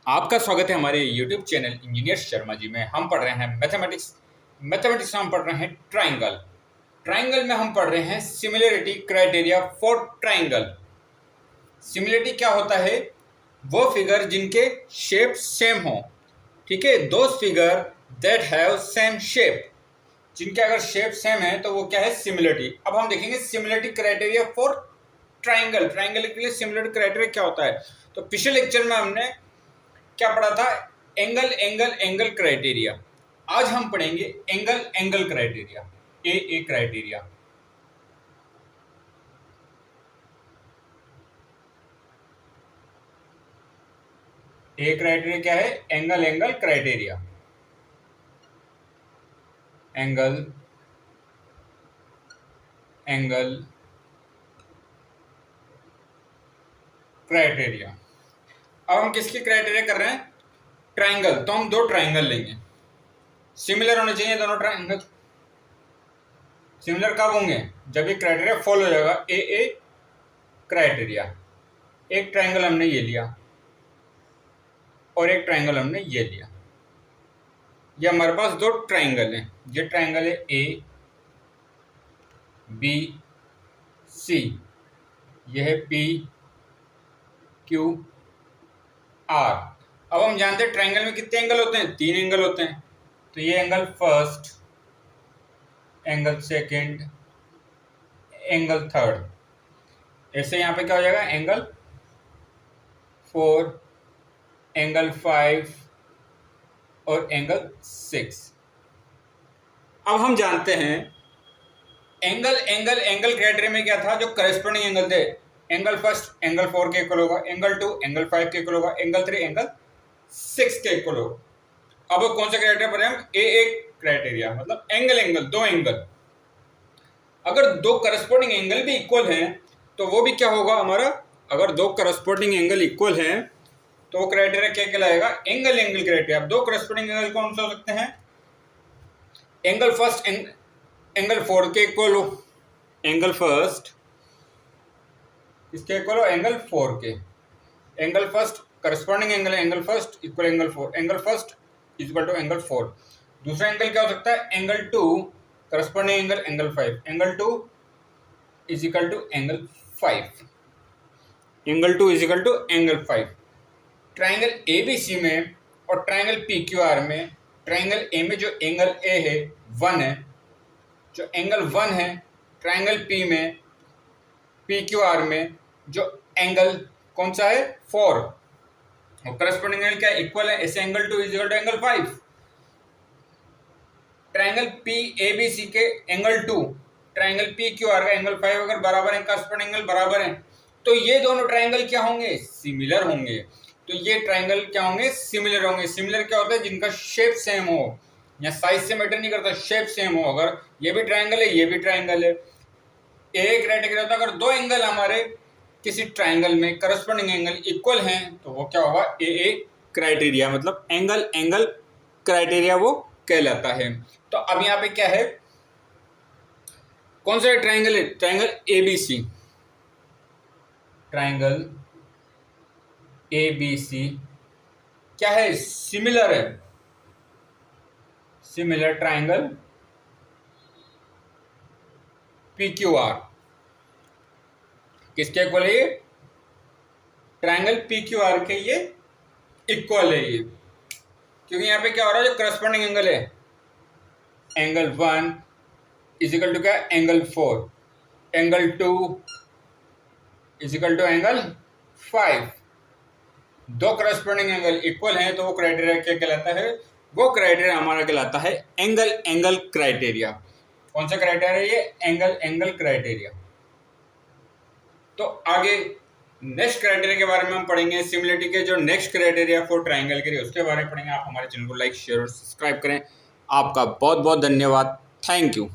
आपका स्वागत है हमारे YouTube channel engineer Sharma ji में। हम पढ़ रहे हैं मैथमेटिक्स में हम पढ़ रहे हैं ट्राइंगल। ट्राइंगल में हम पढ़ रहे हैं similarity criteria for triangle. Similarity क्या होता है? वो फिगर जिनके शेप सेम हो। ठीक है, those figure that have same shape, जिनके अगर शेप सेम है तो वो क्या है? सिमिलरिटी। अब हम देखेंगे similarity criteria for triangle. Triangle के लिए सिमिलरिटी क्राइटेरिया क्या होता है? तो पिछले लेक्चर में हमने क्या पढ़ा था? Angle angle angle criteria. आज हम पढ़ेंगे एंगल एंगल क्राइटेरिया, ए क्राइटेरिया। ए क्राइटेरिया क्या है? Angle angle criteria. Angle angle criteria. अब हम किसकी क्राइटेरिया कर रहे हैं? ट्राइंगल। तो हम दो ट्राइंगल लेंगे, सिमिलर होने चाहिए दोनों ट्राइंगल। सिमिलर कब होंगे? जब ये क्राइटेरिया फॉलो हो जाएगा, ए क्राइटेरिया। एक ट्राइंगल हमने ये लिया और एक ट्राइंगल हमने ये लिया। ये हमारे पास दो ट्राइंगल हैं। ये ट्राइंगल है ए बी सी, ये है पी क्यू आर। अब हम जानते हैं ट्राइंगल में कितने एंगल होते हैं? 3 एंगल होते हैं। तो ये angle first, angle second, angle third. ऐसे यहाँ पे क्या हो जाएगा? एंगल 4, एंगल 5 और एंगल 6। अब हम जानते हैं एंगल एंगल एंगल क्राइटेरिया में क्या था? जो करस्पॉन्डिंग एंगल थे, एंगल फर्स्ट एंगल 4 के इक्वल होगा, एंगल 2 एंगल 5 के इक्वल होगा, एंगल 3 एंगल 6 के इक्वल होगा। अब कौन सा क्राइटेरिया पढ़े हम? ए क्राइटेरिया, मतलब एंगल एंगल, दो एंगल। अगर दो करस्पॉन्डिंग एंगल भी इक्वल हैं तो वो भी क्या होगा हमारा? अगर दो करस्पॉन्डिंग एंगल इक्वल हैं तो वो क्राइटेरिया क्या कहलाएगा? Angle angle criteria. अब दो करस्पॉन्डिंग एंगल कौन सा हो सकते हैं? एंगल फर्स्ट एंगल 4 के इक्वल हो, एंगल फर्स्ट इसके इक्वल हो एंगल 4 के। एंगल फर्स्ट करस्पॉन्डिंग एंगल है angle first equal angle 4, angle first equal to angle 4। दूसरा एंगल क्या हो सकता है? Angle 2 corresponding angle angle 5, angle 2 is equal to angle 5, angle 2 is equal to angle 5। Triangle ABC में और triangle PQR में, triangle A में जो एंगल ए है 1 है, जो एंगल 1 है ट्राइंगल पी में, पीक्यूआर में जो एंगल कौन सा है? 4, और करस्पॉन्डिंग एंगल क्या इक्वल है? ऐसे angle 2 is equal to angle 5। Triangle P A B C के angle 2, triangle P Q R का एंगल 5 अगर बराबर है, करस्पॉन्डिंग एंगल बराबर है, तो ये दोनों ट्राइंगल क्या होंगे? सिमिलर होंगे। तो ये ट्राइंगल क्या होंगे? सिमिलर होंगे। सिमिलर क्या होता है? जिनका शेप सेम हो, या साइज से मैटर नहीं करता, शेप सेम हो। अगर ये भी ट्राइंगल है, ये भी ट्राइंगल है। ए क्राइटेरिया होता है अगर दो एंगल हमारे किसी ट्राइंगल में करस्पॉन्डिंग एंगल इक्वल हैं तो वो क्या होगा? ए क्राइटेरिया, मतलब एंगल एंगल क्राइटेरिया वो कहलाता है। तो अब यहाँ पे क्या है? कौन सा ट्राइंगल है? Triangle ABC. ट्राइंगल एबीसी क्या है? सिमिलर है। सिमिलर ट्राइंगल पीक्यूआर किसके इक्वल है? ये ट्राइंगल पीक्यूआर के ये इक्वल है ये, क्योंकि यहाँ पे क्या हो रहा है? जो करस्पॉन्डिंग एंगल है एंगल 1 इज इक्वल टू क्या? Angle 4, angle 2 is equal to angle 5। दो करस्पॉन्डिंग एंगल इक्वल हैं तो वो क्राइटेरिया क्या कहलाता है? वो क्राइटेरिया हमारा कहलाता है एंगल एंगल क्राइटेरिया। कौन सा क्राइटेरिया है ये? Angle angle criteria. तो आगे नेक्स्ट क्राइटेरिया के बारे में हम पढ़ेंगे, सिमिलरिटी के जो नेक्स्ट क्राइटेरिया फॉर ट्राइंगल के लिए उसके बारे में पढ़ेंगे। आप हमारे चैनल को लाइक शेयर और सब्सक्राइब करें। आपका बहुत बहुत धन्यवाद। Thank you.